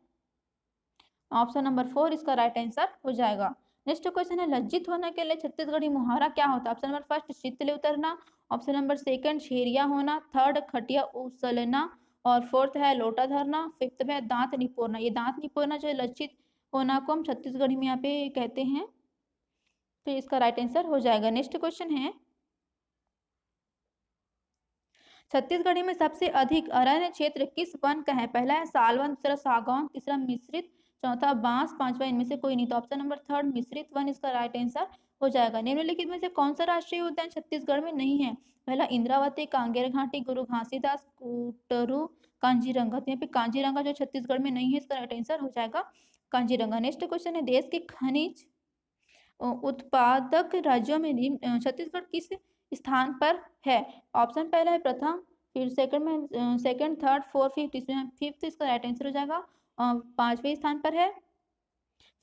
ऑप्शन नंबर 4 इसका राइट आंसर हो जाएगा। नेक्स्ट क्वेश्चन है, लज्जित होने के लिए छत्तीसगढ़ी मुहावरा क्या होता है? ऑप्शन नंबर फर्स्ट शीतले उतरना, ऑप्शन नंबर सेकंड छेरिया होना, थर्ड खटिया उछलना और फोर्थ है लोटा धरना, फिफ्थ में दांत निपोरना। ये दांत निपोरना जो है लज्जित होना को हम छत्तीसगढ़ी में यहाँ पे कहते हैं, तो इसका राइट आंसर हो जाएगा। नेक्स्ट क्वेश्चन है, छत्तीसगढ़ी में सबसे अधिक अरण्य क्षेत्र किस वन का है? पहला है सालवन, दूसरा सागौन, तीसरा मिश्रित, चौथा बांस, पांचवा इनमें से कोई नहीं। तो ऑप्शन नंबर थर्ड मिश्रित वन इसका राइट आंसर हो जाएगा। निम्नलिखित में से कौन सा राष्ट्रीय उद्यान छत्तीसगढ़ में नहीं है? पहला इंद्रावती, कांगेर घाटी, गुरु घासीदास, कुटरू, कांजीरंगा। तो यहाँ पे कांजीरंगा जो छत्तीसगढ़ में नहीं है, इसका राइट आंसर हो जाएगा कांजीरंगा। नेक्स्ट क्वेश्चन है, देश के खनिज उत्पादक राज्यों में छत्तीसगढ़ किस स्थान पर है? ऑप्शन पहला है प्रथम, फिर सेकंड में सेकंड, थर्ड, फोर्थ, फिफ्थ, इसमें फिफ्थ इसका राइट आंसर हो जाएगा। पांचवें स्थान पर है।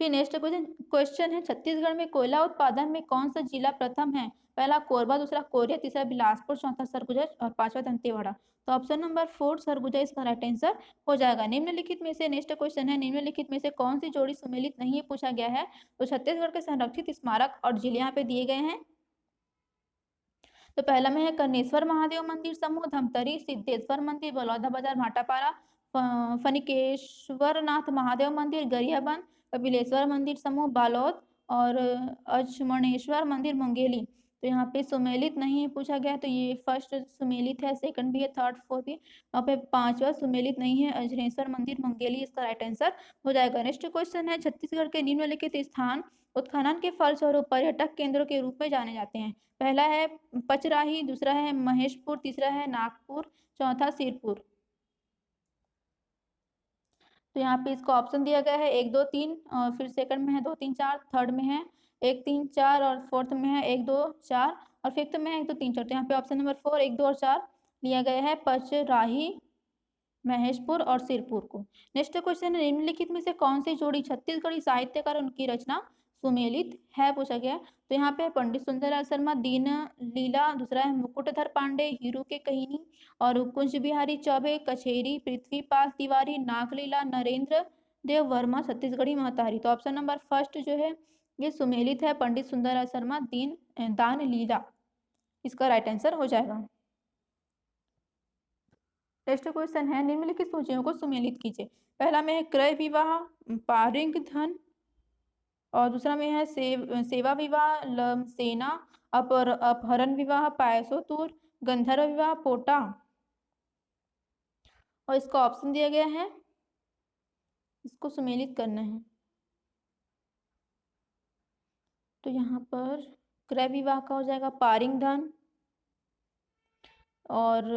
फिर नेक्स्ट क्वेश्चन है, छत्तीसगढ़ में कोयला उत्पादन में कौन सा जिला प्रथम है? पहला कोरबा, दूसरा कोरिया, तीसरा बिलासपुर, चौथा सरगुजा और पांचवा दंतेवाड़ा। तो ऑप्शन नंबर 4 सरगुजा इसका राइट आंसर हो जाएगा। निम्नलिखित में से नेक्स्ट क्वेश्चन है, निम्नलिखित में से कौन सी जोड़ी सुमेलित नहीं है पूछा गया है? तो छत्तीसगढ़ के संरक्षित स्मारक और जिले यहाँ पे दिए गए हैं। तो पहला में है कर्णेश्वर महादेव मंदिर समूह धमतरी, सिद्धेश्वर मंदिर बलौदाबाजार भाटापारा, फनिकेश्वर नाथ महादेव मंदिर गरियाबंद, कपिलेश्वर मंदिर समूह बालोद और अचमणेश्वर मंदिर मुंगेली। तो यहाँ पे सुमेलित नहीं पूछा गया, तो ये फर्स्ट सुमेलित है, सेकंड भी है, थर्ड फोर्थ भी। यहाँ पे पांचवा सुमेलित नहीं है, अजनेश्वर मंदिर मुंगेली इसका राइट आंसर हो जाएगा। नेक्स्ट क्वेश्चन है, छत्तीसगढ़ के निम्नलिखित स्थान उत्खनन के फलस्वरूप पर्यटक केंद्रों के रूप में जाने जाते हैं? पहला है पचराही, दूसरा है महेशपुर, तीसरा है नागपुर, चौथा सिरपुर। तो यहाँ पे इसको ऑप्शन दिया गया है 1 2 3 और फिर सेकंड में है 2 3 4, थर्ड में है 1 3 4 और फोर्थ में है 1 2 4 और फिफ्थ में है 1 2 3 4। तो यहाँ पे ऑप्शन नंबर 4 1 2 और 4 लिया गया है पचराही, महेशपुर और सिरपुर को। नेक्स्ट क्वेश्चन है, निम्नलिखित में से कौन सी जोड़ी छत्तीसगढ़ी साहित्यकार उनकी रचना सुमेलित है पूछा गया। तो यहाँ पे पंडित सुंदरलाल शर्मा दीन लीला, दूसरा है मुकुटधर पांडे हीरू के कहिनी और कुंज बिहारी चौबे कचेरी, पृथ्वीपाल तिवारी नागलीला, नरेंद्र देव वर्मा छत्तीसगढ़ी महतारी। तो ऑप्शन नंबर फर्स्ट जो है ये सुमेलित है, पंडित सुंदरलाल शर्मा दान लीला इसका राइट आंसर हो जाएगा। नेक्स्ट क्वेश्चन है निम्नलिखित सूचियों को सुमेलित कीजिए। पहला में है क्रय विवाह, पारिंग धन, और दूसरा में है सेवा विवाह, सेना, अपहरण विवाह, पायसोतुर, गंधर्व विवाह, पोटा। और इसका ऑप्शन दिया गया है, इसको सुमेलित करना है। तो यहाँ पर क्रय विवाह का हो जाएगा पारिंग धन, और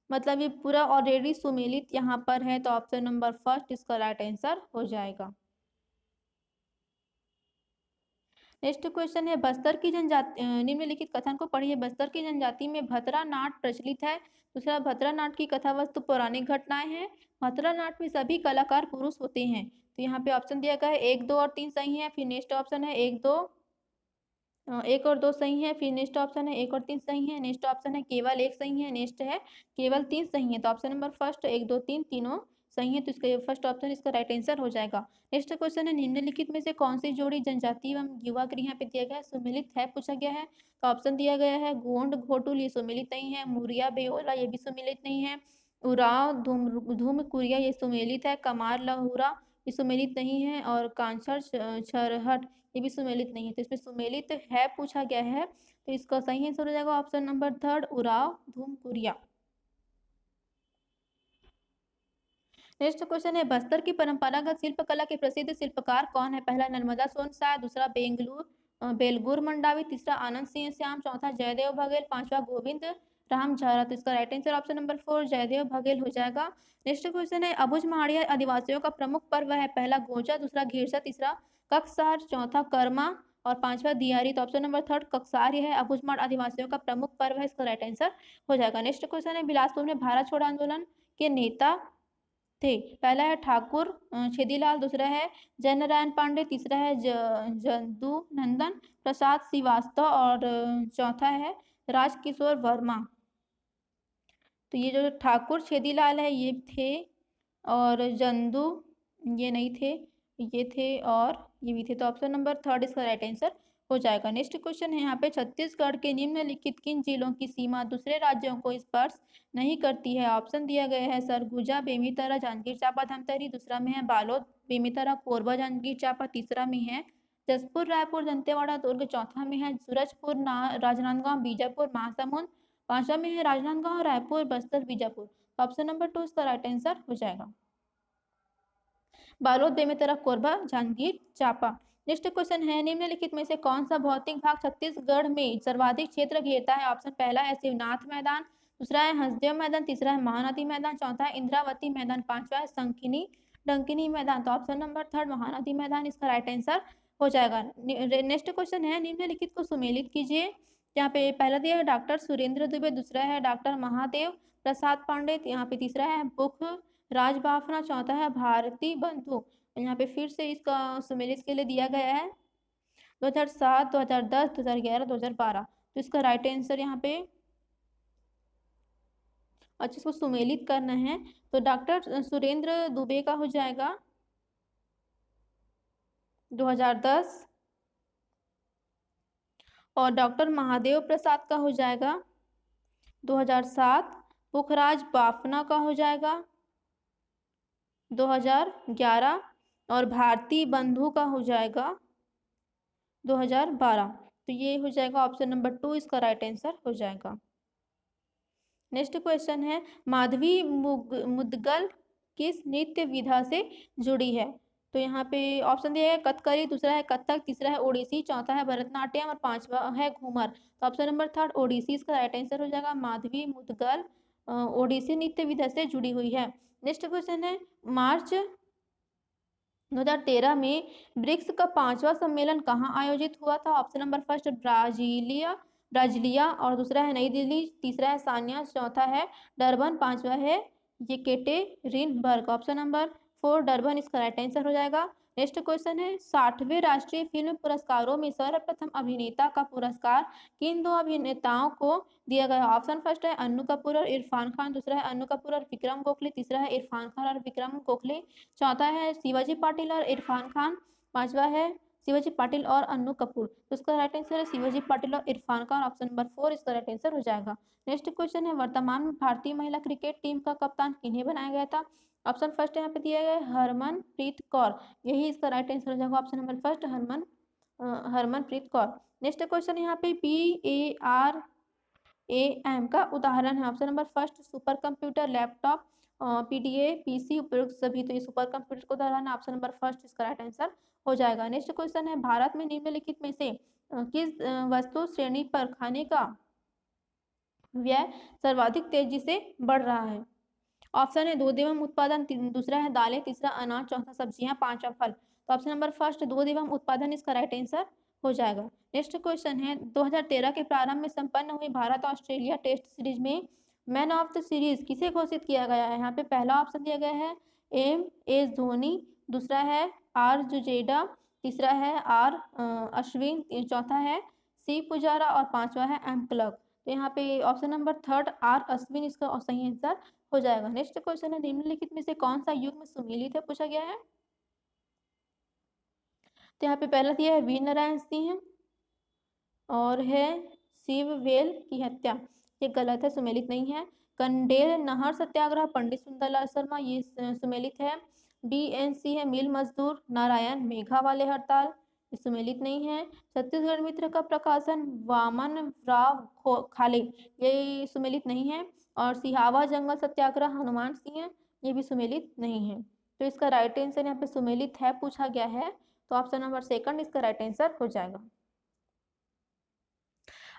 मतलब ये पूरा ऑलरेडी सुमेलित यहाँ पर है, तो ऑप्शन नंबर फर्स्ट इसका राइट आंसर हो जाएगा। नेक्स्ट क्वेश्चन है बस्तर की जनजाति, निम्नलिखित कथन को पढ़िए। बस्तर की जनजाति में भतरा नाट प्रचलित है। दूसरा, भतरा नाट की कथा वस्तु पौराणिक घटनाएं हैं। भतरा नाट में सभी कलाकार पुरुष होते हैं। तो यहाँ पे ऑप्शन दिया गया है 1, 2 और 3 सही है। फिर नेक्स्ट ऑप्शन है 1 और 2 सही है। फिर नेक्स्ट ऑप्शन है 1 और 3 सही है। नेक्स्ट ऑप्शन है केवल 1 सही है। नेक्स्ट है केवल 3 सही है। तो ऑप्शन नंबर फर्स्ट 1, 2, 3 तीनों सही है, तो इसका फर्स्ट ऑप्शन इसका राइट आंसर हो जाएगा। नेक्स्ट क्वेश्चन है निम्नलिखित में से कौन सी जोड़ी जनजाति एवं युवा गृह यहाँ पे दिया गया है सुमिलित है पूछा गया है। तो ऑप्शन दिया गया है गोंड घोटुल, ये सुमिलित नहीं है। मुरिया बेओला, ये भी सुमिलित नहीं है। उराव धूम कुरिया, ये सुमेलित है। कमार लहुरा, ये सुमेलित नहीं है। और कांसर छरहट, ये भी सुमेलित नहीं है। तो इसमें सुमेलित है पूछा गया है, तो इसका सही आंसर हो जाएगा ऑप्शन नंबर थर्ड उराव धूम कुरिया। नेक्स्ट क्वेश्चन है बस्तर की परंपरागत शिल्पकला के प्रसिद्ध शिल्पकार कौन है। पहला नर्मदा सोनसाय, दूसरा बेलगुर मंडावी, तीसरा आनंद सिंह श्याम, चौथा जयदेव बघेल, पांचवा गोविंद राम झारा। तो इसका right answer option number 4 Jaidev Baghel हो जाएगा। नेक्स्ट क्वेश्चन है अबुझ माड़िया आदिवासियों का प्रमुख पर्व है। पहला गोचा, दूसरा घेरसा, तीसरा ककसार, चौथा कर्मा और पांचवा दियारी। तो ऑप्शन नंबर थर्ड ककसार है अबुझमाड़ आदिवासियों का प्रमुख पर्व है, इसका राइट आंसर हो जाएगा। नेक्स्ट क्वेश्चन है बिलासपुर में भारत छोड़ो आंदोलन के नेता थे। पहला है ठाकुर छेदीलाल, दूसरा है जयनारायण पांडे, तीसरा है जदू नंदन प्रसाद श्रीवास्तव, और चौथा है राजकिशोर वर्मा। तो ये जो ठाकुर छेदीलाल है ये थे, और जंदू ये नहीं थे, ये थे और ये भी थे। तो ऑप्शन नंबर थर्ड इसका राइट आंसर हो जाएगा। नेक्स्ट क्वेश्चन है यहाँ पे छत्तीसगढ़ के निम्नलिखित किन जिलों की सीमा दूसरे राज्यों को स्पर्श नहीं करती है। ऑप्शन दिया गया है सरगुजा, बेमेतरा, जांजगीर चांपा, धमतरी। दूसरा में है बालोद, बेमेतरा, कोरबा, जांजगीर चांपा। तीसरा में है जसपुर, रायपुर, दंतेवाड़ा, दुर्ग। चौथा में है सूरजपुर, राजनांदगांव, बीजापुर, महासमुंद। पांचवा में है राजनांदगांव, रायपुर, बस्तर, बीजापुर। ऑप्शन नंबर 2 इसका राइट आंसर हो जाएगा। बालोद, बेमेतरा, कोरबा, जांजगीर चांपा। नेक्स्ट क्वेश्चन है निम्नलिखित में से कौन सा भौतिक भाग छत्तीसगढ़ में सर्वाधिक क्षेत्र घेरता है। ऑप्शन पहला है शिवनाथ मैदान, दूसरा है हंसदेव मैदान, तीसरा है महानदी मैदान, चौथा है इंद्रावती मैदान, पांचवा है संकिनी डंकिनी मैदान। तो ऑप्शन नंबर थर्ड महानदी मैदान इसका राइट आंसर हो जाएगा। नेक्स्ट क्वेश्चन है निम्नलिखित को सुमेलित कीजिए। यहाँ पे पहला दिया है डॉक्टर सुरेंद्र दुबे, दूसरा है डॉक्टर महादेव प्रसाद पांडे, यहाँ पे तीसरा है बुख राज बाफना, चौथा है भारती बंधु। यहाँ पे फिर से इसका सुमेलित के लिए दिया गया है 2007, 2010, 2011, 2012। तो इसका राइट आंसर यहाँ पे अच्छा इसको सुमेलित करना है, तो डॉक्टर सुरेंद्र दुबे का हो जाएगा 2010, और डॉक्टर महादेव प्रसाद का हो जाएगा 2007, पुखराज बाफना का हो जाएगा 2011, और भारती बंधु का हो जाएगा 2012। तो ये हो जाएगा ऑप्शन नंबर 2 इसका राइट आंसर हो जाएगा। नेक्स्ट क्वेश्चन है माधवी मुदगल किस नृत्य विधा से जुड़ी है। तो यहाँ पे ऑप्शन दिया है कथकली, दूसरा है कथक, तीसरा है ओडिसी, चौथा है भरतनाट्यम और पांचवा है घूमर। तो ऑप्शन नंबर थर्ड ओडिसी इसका राइट आंसर हो जाएगा। माधवी मुदगल ओडिसी नृत्य विधा से जुड़ी हुई है। नेक्स्ट क्वेश्चन है मार्च 2013 में ब्रिक्स का 5वां सम्मेलन कहाँ आयोजित हुआ था। ऑप्शन नंबर फर्स्ट ब्राजीलिया, और दूसरा है नई दिल्ली, तीसरा है सानिया, चौथा है डरबन, पांचवा है येकेटेरिनबर्ग। ऑप्शन नंबर 4 डरबन इसका राइट आंसर हो जाएगा। नेक्स्ट क्वेश्चन है 60वें राष्ट्रीय फिल्म पुरस्कारों में सर्वप्रथम अभिनेता का पुरस्कार किन दो अभिनेताओं को दिया गया? ऑप्शन फर्स्ट है अन्नू कपूर और इरफान खान, दूसरा है अन्नू कपूर और विक्रम गोखले, तीसरा है इरफान खान और विक्रम गोखले, चौथा है शिवाजी पाटिल और इरफान खान, पांचवा है शिवाजी पाटिल और अन्नू कपूर। तो इसका राइट आंसर है शिवाजी पाटिल और इरफान खान, ऑप्शन नंबर 4 इसका राइट आंसर हो जाएगा। नेक्स्ट क्वेश्चन है वर्तमान में भारतीय महिला क्रिकेट टीम का कप्तान किन्हें बनाया गया था? ऑप्शन फर्स्ट यहाँ पे दिया गया है हरमनप्रीत कौर, यही इसका राइट आंसर हो जाएगा option number first Harmanpreet Kaur. Next question यहाँ पे PARAM का उदाहरण है, option number first super computer, laptop, PDA, PC उपयुक्त सभी। तो ये सुपर कंप्यूटर का उदाहरण है, ऑप्शन नंबर फर्स्ट इसका राइट आंसर हो जाएगा। नेक्स्ट क्वेश्चन है भारत में निम्नलिखित में से किस वस्तु श्रेणी पर खाने का व्यय सर्वाधिक तेजी से बढ़ रहा है? ऑप्शन है दूध एवं उत्पादन, दूसरा है दालें, तीसरा अनाज, चौथा सब्जियां, पांचवा फल। तो ऑप्शन नंबर फर्स्ट दूध एवं उत्पादन इसका राइट आंसर हो जाएगा। नेक्स्ट क्वेश्चन है 2013 के प्रारंभ में संपन्न हुई भारत ऑस्ट्रेलिया टेस्ट सीरीज में मैन ऑफ द सीरीज किसे घोषित किया गया है? यहाँ पे पहला ऑप्शन दिया गया है MS धोनी, दूसरा है R जुजेडा, तीसरा है R अश्विन, चौथा है C पुजारा और पांचवा है M क्लर्क। तो यहाँ पे option number third R Ashwin इसका सही आंसर हो जाएगा। नेक्स्ट क्वेश्चन है निम्नलिखित में से कौन सा युग्म सुमेलित है पूछा गया है? तो यहाँ पे पहला दिया है वीर नारायण सिंह और है शिववेल की हत्या, ये गलत है, सुमेलित नहीं है। कंडेल नहर सत्याग्रह पंडित सुंदरलाल शर्मा, ये सुमेलित है। DNC है मिल मजदूर नारायण मेघा वाले हड़ताल, ये सुमेलित नहीं है। छत्तीसगढ़ मित्र का प्रकाशन वामन राव खाले, ये सुमेलित नहीं है। और सिहावा जंगल सत्याग्रह हनुमान सिंह, ये भी सुमेलित नहीं है। तो इसका राइट आंसर यहाँ पे सुमेलित है पूछा गया है, तो ऑप्शन नंबर सेकंड इसका राइट आंसर हो जाएगा।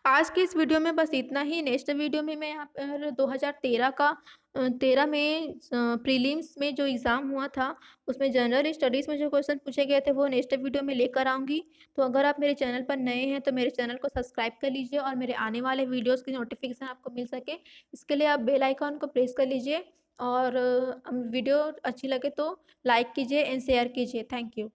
आज की इस वीडियो में बस इतना ही। नेक्स्ट वीडियो में मैं यहाँ पर 2013 का 13 में प्रीलिम्स में जो एग्ज़ाम हुआ था उसमें जनरल स्टडीज़ में जो क्वेश्चन पूछे गए थे वो नेक्स्ट वीडियो में लेकर आऊँगी। तो अगर आप मेरे चैनल पर नए हैं तो मेरे चैनल को सब्सक्राइब कर लीजिए और मेरे आने वाले वीडियोज़ की नोटिफिकेशन आपको मिल सके, इसके लिए आप बेल आइकॉन को प्रेस कर लीजिए और वीडियो अच्छी लगे तो लाइक कीजिए एंड शेयर कीजिए। Thank you.